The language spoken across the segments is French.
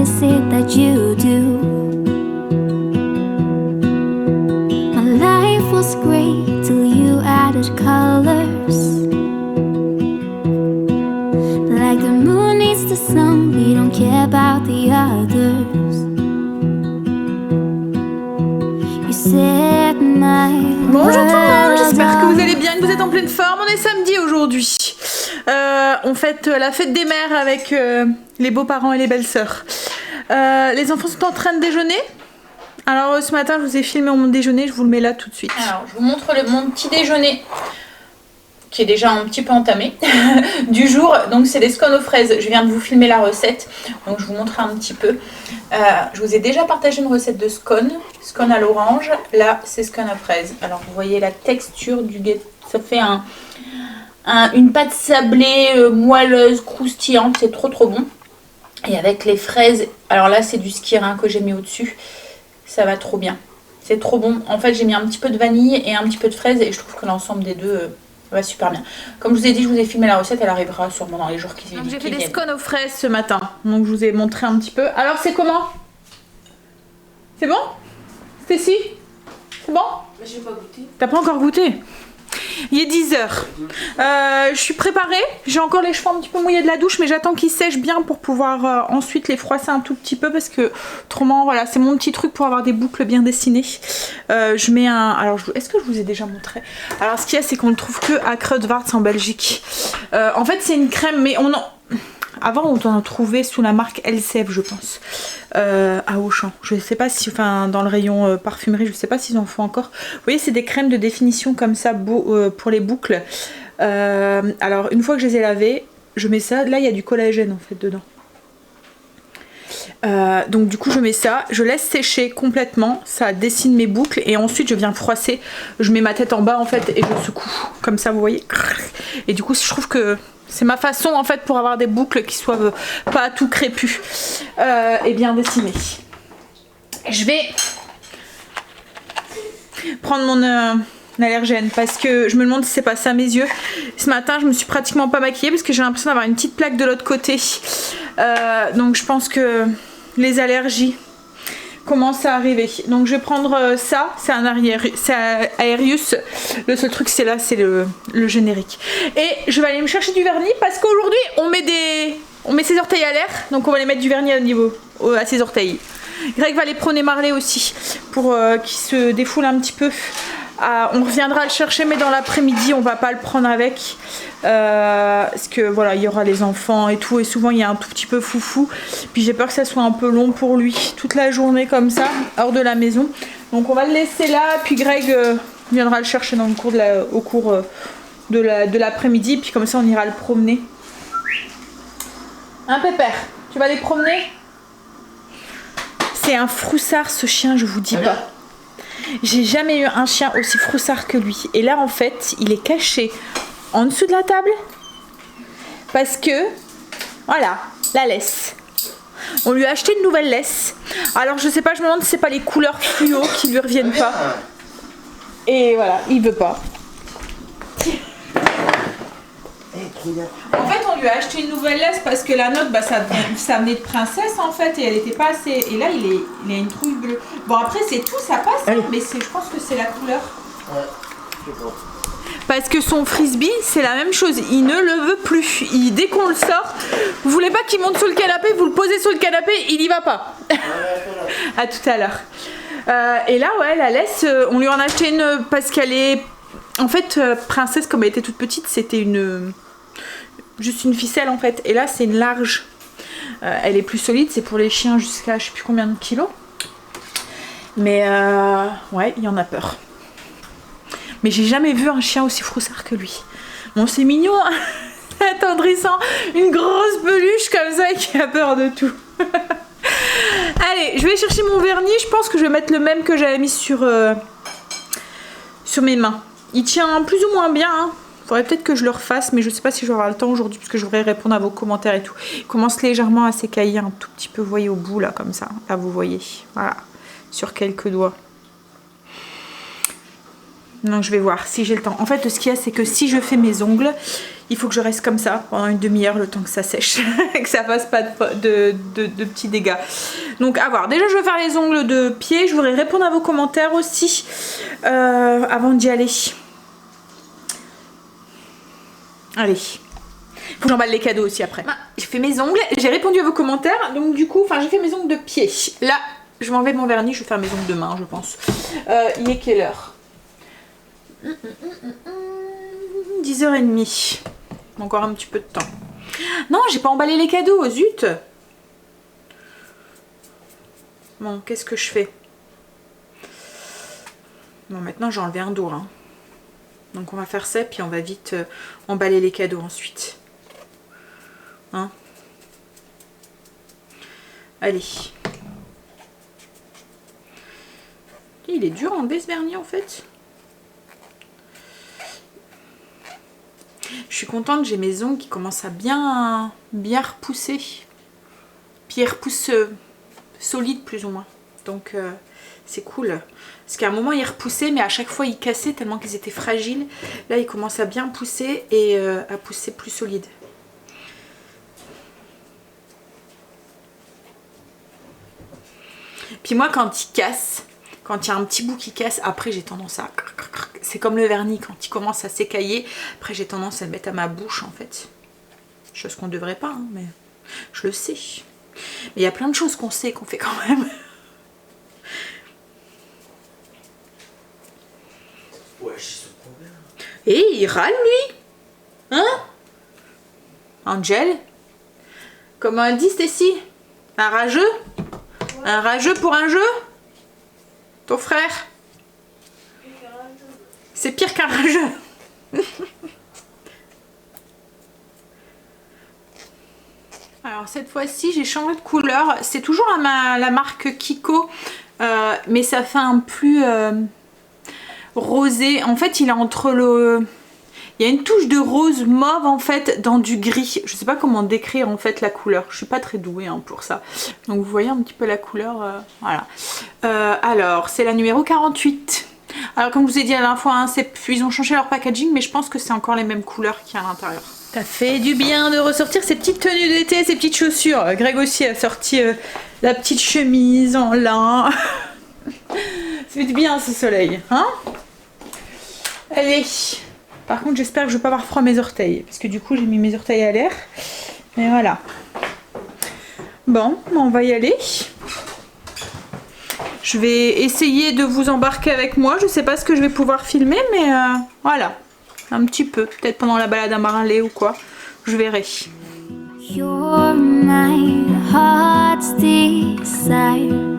is it that you do? My life was great till you added colors. Like the moon needs the sun, we don't care about the others. You set my Bonjour tout le monde, j'espère que vous world allez bien, que vous êtes en pleine forme. On est samedi aujourd'hui. On fête la fête des mères avec les beaux-parents et les belles-sœurs. Les enfants sont en train de déjeuner. Alors ce matin, je vous ai filmé mon déjeuner, je vous le mets là tout de suite. Alors, je vous montre mon petit déjeuner qui est déjà un petit peu entamé du jour. Donc, c'est des scones aux fraises. Je viens de vous filmer la recette, donc je vous montre un petit peu. Je vous ai déjà partagé une recette de scones à l'orange. Là, c'est scones aux fraises. Alors, vous voyez la texture du gâteau. Ça fait une pâte sablée, moelleuse, croustillante. C'est trop bon. Et avec les fraises, alors là, c'est du skirin que j'ai mis au-dessus. Ça va trop bien. C'est trop bon. En fait, j'ai mis un petit peu de vanille et un petit peu de fraises et je trouve que l'ensemble des deux va super bien. Comme je vous ai dit, je vous ai filmé la recette. Elle arrivera sûrement dans les jours qui viennent. J'ai fait des scones aux fraises ce matin. Donc, je vous ai montré un petit peu. Alors, c'est comment? C'est bon? Stécie? C'est bon? Mais j'ai pas goûté. T'as pas encore goûté? Il est 10h. Je suis préparée. J'ai encore les cheveux un petit peu mouillés de la douche, mais j'attends qu'ils sèchent bien pour pouvoir ensuite les froisser un tout petit peu parce que autrement, voilà, c'est mon petit truc pour avoir des boucles bien dessinées. Je mets un. Alors, est-ce que je vous ai déjà montré? Alors, ce qu'il y a, c'est qu'on le trouve que à Kruidvat en Belgique. En fait, c'est une crème, mais on en. Avant, on en trouvait sous la marque LCF, je pense, à Auchan. Je sais pas si, enfin, dans le rayon parfumerie, je sais pas s'ils en font encore. Vous voyez, c'est des crèmes de définition comme ça, pour les boucles. Alors, une fois que je les ai lavées, je mets ça. Là, il y a du collagène, en fait, dedans. Donc du coup je mets ça, je laisse sécher complètement, ça dessine mes boucles et ensuite je viens froisser, je mets ma tête en bas en fait et je secoue, comme ça vous voyez. Et du coup je trouve que c'est ma façon en fait pour avoir des boucles qui soient pas tout crépues et bien dessinées. Je vais prendre mon allergène parce que je me demande si c'est passé à mes yeux. Ce matin je me suis pratiquement pas maquillée parce que j'ai l'impression d'avoir une petite plaque de l'autre côté. Donc je pense que les allergies commencent à arriver. Donc je vais prendre ça, c'est un Aerius. Le seul truc c'est là, c'est le générique. Et je vais aller me chercher du vernis parce qu'aujourd'hui on met ses orteils à l'air. Donc on va les mettre du vernis au niveau à ses orteils. Greg va aller prôner Marley aussi pour qu'il se défoule un petit peu. On reviendra le chercher mais dans l'après-midi on va pas le prendre avec parce que voilà il y aura les enfants et tout et souvent il y a un tout petit peu foufou puis j'ai peur que ça soit un peu long pour lui toute la journée comme ça hors de la maison, donc on va le laisser là puis Greg viendra le chercher dans le cours au cours de l'après-midi puis comme ça on ira le promener. Hein Pépère, tu vas aller promener? C'est un froussard ce chien, je vous dis pas. J'ai jamais eu un chien aussi froussard que lui. Et là, en fait, il est caché en dessous de la table. Parce que, voilà, la laisse. On lui a acheté une nouvelle laisse. Alors, je sais pas, je me demande si c'est pas les couleurs fluo qui lui reviennent pas. Et voilà, il veut pas. En fait, on lui a acheté une nouvelle laisse parce que la nôtre, bah, ça venait de princesse en fait, et elle était pas assez. Et là, il a une trouille bleue. Bon, après, c'est tout, ça passe, hein, mais je pense que c'est la couleur. Ouais, je sais pas. Parce que son frisbee, c'est la même chose. Il ne le veut plus. Dès qu'on le sort, vous voulez pas qu'il monte sur le canapé, vous le posez sur le canapé, il y va pas. À tout à l'heure. Et là, ouais, la laisse, on lui en a acheté une parce qu'elle est. En fait, princesse, comme elle était toute petite, c'était juste une ficelle en fait. Et là, c'est une large. Elle est plus solide, c'est pour les chiens jusqu'à je sais plus combien de kilos. Mais ouais, il y en a peur. Mais j'ai jamais vu un chien aussi froussard que lui. Bon, c'est mignon, hein, attendrissant. Une grosse peluche comme ça qui a peur de tout. Allez, je vais chercher mon vernis. Je pense que je vais mettre le même que j'avais mis sur mes mains. Il tient plus ou moins bien, hein. Faudrait peut-être que je le refasse, mais je sais pas si j'aurai le temps aujourd'hui parce que je voudrais répondre à vos commentaires et tout. Il commence légèrement à s'écailler un tout petit peu, vous voyez, au bout là, comme ça. Là, vous voyez, voilà, sur quelques doigts. Donc je vais voir si j'ai le temps. En fait, ce qu'il y a, c'est que si je fais mes ongles, il faut que je reste comme ça pendant une demi-heure le temps que ça sèche et que ça fasse pas de petits dégâts. Donc à voir. Déjà je vais faire les ongles de pied. Je voudrais répondre à vos commentaires aussi avant d'y aller. Allez. Faut que j'emballe les cadeaux aussi après. J'ai fait mes ongles, j'ai répondu à vos commentaires. Donc du coup, enfin j'ai fait mes ongles de pied. Là, je vais enlever mon vernis, je vais faire mes ongles de main je pense. Il est quelle heure? 10h30. Encore un petit peu de temps. Non, j'ai pas emballé les cadeaux, zut. Bon, qu'est-ce que je fais? Bon, maintenant j'ai enlevé un dos. Hein. Donc on va faire ça, puis on va vite emballer les cadeaux ensuite. Hein? Allez. Il est dur à enlever ce vernis en fait. Je suis contente, j'ai mes ongles qui commencent à bien repousser. Puis ils repoussent solides plus ou moins. Donc c'est cool. Parce qu'à un moment ils repoussaient, mais à chaque fois ils cassaient tellement qu'ils étaient fragiles. Là ils commencent à bien pousser et à pousser plus solide. Puis moi quand ils cassent, quand il y a un petit bout qui casse, après j'ai tendance à... C'est comme le vernis, quand il commence à s'écailler, après j'ai tendance à le mettre à ma bouche en fait. Chose qu'on ne devrait pas, hein, mais je le sais. Mais il y a plein de choses qu'on sait qu'on fait quand même. Ouais, je suis combien? Et il râle lui. Hein? Angel? Comment on dit Stacy? Un rageux? Ouais. Un rageux pour un jeu? Ton frère? C'est pire qu'un rageux. Alors cette fois-ci j'ai changé de couleur. C'est toujours à la marque Kiko. Mais ça fait un plus rosé. En fait il est entre le... Il y a une touche de rose mauve en fait dans du gris. Je sais pas comment décrire en fait la couleur. Je suis pas très douée hein, pour ça. Donc vous voyez un petit peu la couleur. Voilà. Alors c'est la numéro 48. Alors comme je vous ai dit la dernière fois, hein, ils ont changé leur packaging mais je pense que c'est encore les mêmes couleurs qu'il y a à l'intérieur. Ça fait du bien de ressortir ces petites tenues d'été, ces petites chaussures. Greg aussi a sorti la petite chemise en lin. Ça fait du bien ce soleil. Hein? Allez. Par contre j'espère que je vais pas avoir froid à mes orteils. Parce que du coup j'ai mis mes orteils à l'air. Mais voilà. Bon, on va y aller. Je vais essayer de vous embarquer avec moi. Je sais pas ce que je vais pouvoir filmer, mais voilà. Un petit peu. Peut-être pendant la balade à Marley ou quoi. Je verrai. You're my heart's desire.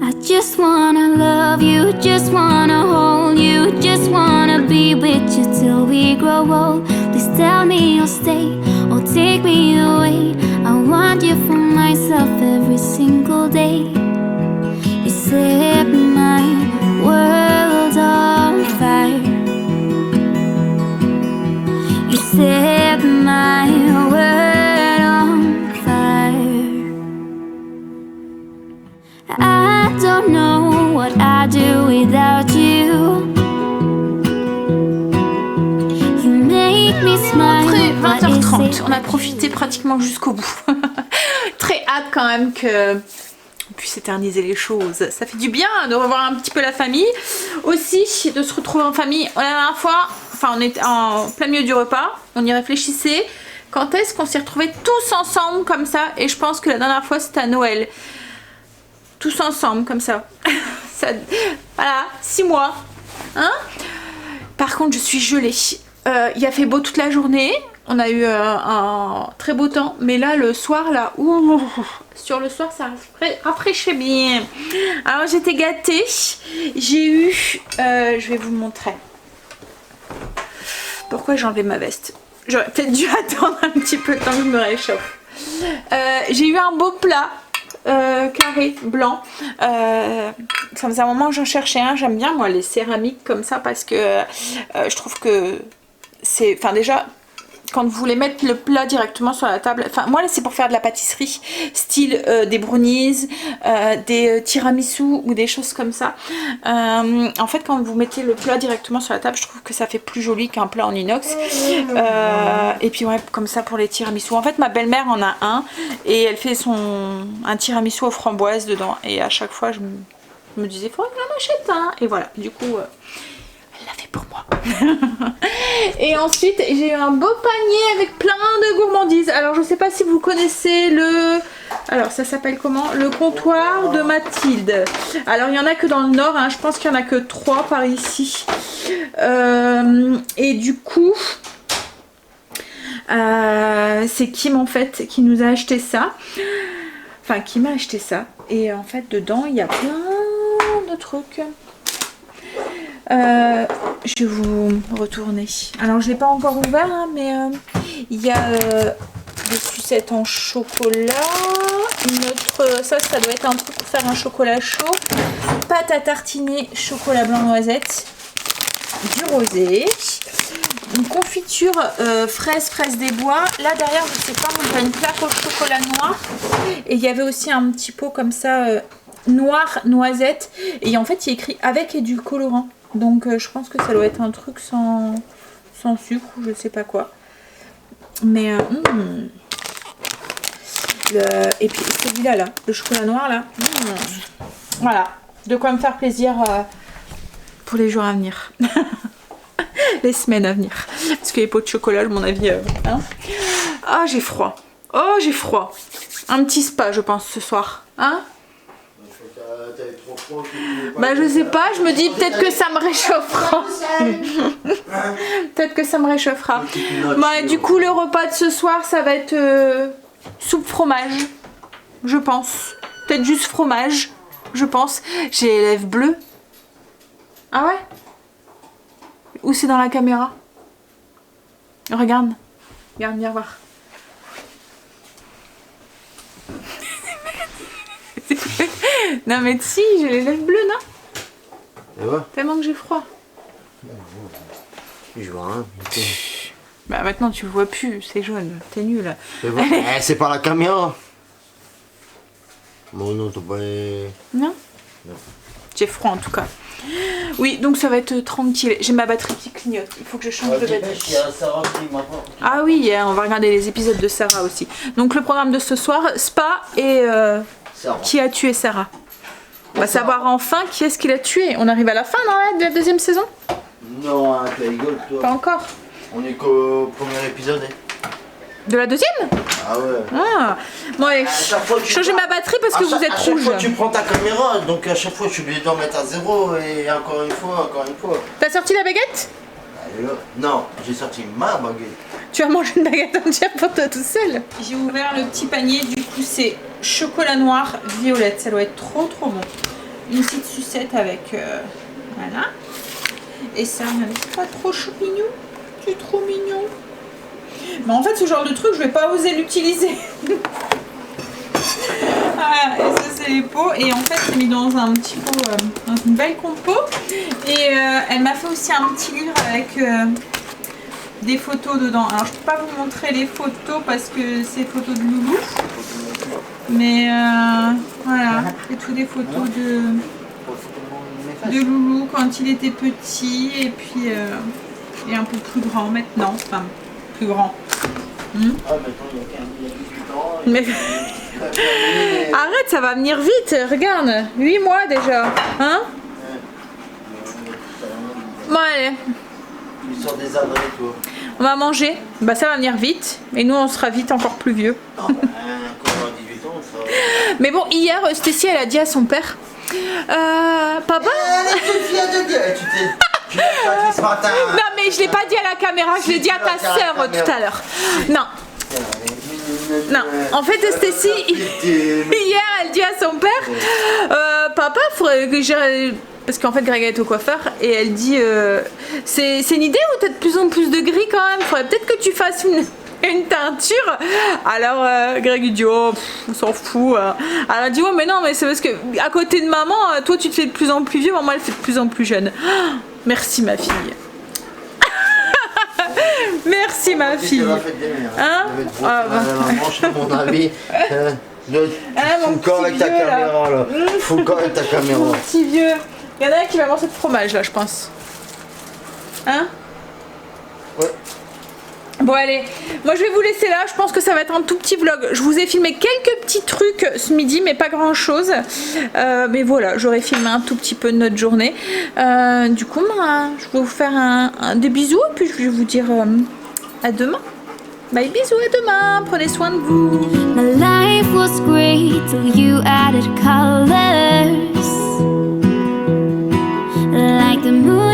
I just wanna love you, just wanna hold you, just wanna be with you till we grow old. Please tell me you'll stay or take me away. I want you for myself every single day. You set my world on fire. You set my world on fire. I don't know what I'd do without you. You make me smile. 20h30, on a profité pratiquement jusqu'au bout. Très hâte quand même que puisse éterniser les choses. Ça fait du bien de revoir un petit peu la famille. Aussi de se retrouver en famille. La dernière fois, enfin on était en plein milieu du repas, on y réfléchissait. Quand est-ce qu'on s'est retrouvés tous ensemble comme ça? Et je pense que la dernière fois c'était à Noël. Tous ensemble comme ça. Voilà, 6 mois. Hein? Par contre je suis gelée. Il a fait beau toute la journée. On a eu un très beau temps. Mais là le soir là, sur le soir ça rafraîchit bien. Alors j'étais gâtée. J'ai eu, je vais vous montrer. Pourquoi j'ai enlevé ma veste? J'aurais peut-être dû attendre un petit peu de temps que je me réchauffe. J'ai eu un beau plat. Carré blanc, ça faisait un moment que j'en cherchais un. J'aime bien moi les céramiques comme ça parce que je trouve que c'est, enfin déjà quand vous voulez mettre le plat directement sur la table, enfin moi là c'est pour faire de la pâtisserie, style des brownies, des tiramisu ou des choses comme ça. En fait quand vous mettez le plat directement sur la table, je trouve que ça fait plus joli qu'un plat en inox. Et puis ouais, comme ça pour les tiramisu. En fait ma belle-mère en a un et elle fait un tiramisu aux framboises dedans. Et à chaque fois je me disais, faudrait que j'en achète un. Et voilà, du coup... elle l'a fait pour moi. Et ensuite, j'ai eu un beau panier avec plein de gourmandises. Alors, je sais pas si vous connaissez alors, ça s'appelle comment? Le comptoir de Mathilde. Alors, il y en a que dans le nord. Hein. Je pense qu'il y en a que 3 par ici. Et du coup... c'est Kim, en fait, qui nous a acheté ça. Enfin, qui m'a acheté ça. Et en fait, dedans, il y a plein de trucs. Je vais vous retourner. Alors je l'ai pas encore ouvert hein, mais il y a des sucettes en chocolat. Ça doit être un truc pour faire un chocolat chaud. Pâte à tartiner chocolat blanc noisette. Du rosé. Une confiture fraise des bois. Là derrière je sais pas, on a une plaque au chocolat noir. Et il y avait aussi un petit pot comme ça noir noisette. Et en fait il est écrit avec et du colorant. Donc je pense que ça doit être un truc sans sucre ou je sais pas quoi. Mais et puis celui-là là, le chocolat noir là. Voilà, de quoi me faire plaisir pour les jours à venir. Les semaines à venir. Parce que les pots de chocolat, à mon avis. Hein. Ah j'ai froid. Oh j'ai froid. Un petit spa je pense ce soir. Hein? Bah je sais pas, je me dis peut-être que ça me réchauffera. Peut-être que ça me réchauffera. Bah du coup le repas de ce soir ça va être soupe fromage. Je pense. Peut-être juste fromage. Je pense. J'ai les lèvres bleues. Ah ouais? Ou c'est dans la caméra? Regarde. Regarde, viens voir. Non mais si, j'ai les lèvres bleues, non? Ouais. Tellement que j'ai froid. Je vois rien. Bah maintenant tu le vois plus, c'est jaune, t'es nul. C'est pas la caméra. Bon non, t'as pas... Non? Non. J'ai froid en tout cas. Oui, donc ça va être tranquille. J'ai ma batterie qui clignote, il faut que je change de batterie. Ah oui, on va regarder les épisodes de Sarah aussi. Donc le programme de ce soir, spa et... qui a tué Sarah? On va savoir enfin qui est-ce qui l'a tué. On arrive à la fin de la deuxième saison? Non, tu rigoles toi. Pas encore. On est qu'au premier épisode. De la deuxième? Ah ouais. Ah. Bon allez, changez ma batterie parce que vous êtes rouge. À chaque fois tu prends ta caméra, donc à chaque fois je suis obligé d'en mettre à 0 et encore une fois. T'as sorti la baguette? Non, j'ai sorti ma baguette. Tu as mangé une baguette entière pour toi tout seul? J'ai ouvert le petit panier, du coup c'est chocolat noir violette, ça doit être trop bon. Une petite sucette avec voilà. Et ça, c'est pas trop chou mignon, c'est trop mignon. Mais en fait ce genre de truc je vais pas oser l'utiliser. Voilà, et ça c'est les pots et en fait j'ai mis dans un petit pot, dans une belle compo. Et elle m'a fait aussi un petit livre avec des photos dedans. Alors je peux pas vous montrer les photos parce que c'est photos de Loulou. Mais voilà, c'est tout des photos de Loulou quand il était petit et puis et un peu plus grand maintenant. Enfin, plus grand. Ah, maintenant il y a 18 ans. Mais... Arrête, ça va venir vite, regarde, 8 mois déjà. Hein? Bon allez. Tu sors des adresses toi. On va manger, bah ça va venir vite, et nous on sera vite encore plus vieux. Non, quand on a 18 ans, ça... Mais bon, hier, Stécie, elle a dit à son père, papa... Non mais je l'ai pas dit à la caméra, je l'ai dit à ta soeur tout à l'heure. Non. Non, en fait Stécie, hier elle dit à son père, papa, faudrait que j'aille... Parce qu'en fait Greg est au coiffeur et elle dit c'est une idée ou t'as de plus en plus de gris quand même, faudrait peut-être que tu fasses une teinture. Alors Greg il dit oh on s'en fout. Alors elle dit oh mais non mais c'est parce que à côté de maman toi tu te fais de plus en plus vieux, maman elle fait de plus en plus jeune. Oh, merci ma fille. Merci ma C'est fille. la fête des mères. Hein? Je vais te Ah, brosser la manche, à mon avis. mon Fous le camp petit avec ta vieux, là. caméra là. Fous le camp avec ta caméra. Mon petit vieux. Il y en a un qui va manger de fromage là, je pense. Hein? Ouais. Bon allez, moi je vais vous laisser là, je pense que ça va être un tout petit vlog. Je vous ai filmé quelques petits trucs ce midi, mais pas grand chose. Mais voilà, j'aurais filmé un tout petit peu de notre journée. Du coup, je vais vous faire des bisous et puis je vais vous dire à demain. Bye, bisous, à demain, prenez soin de vous. My life was great till you added colors, like the moon.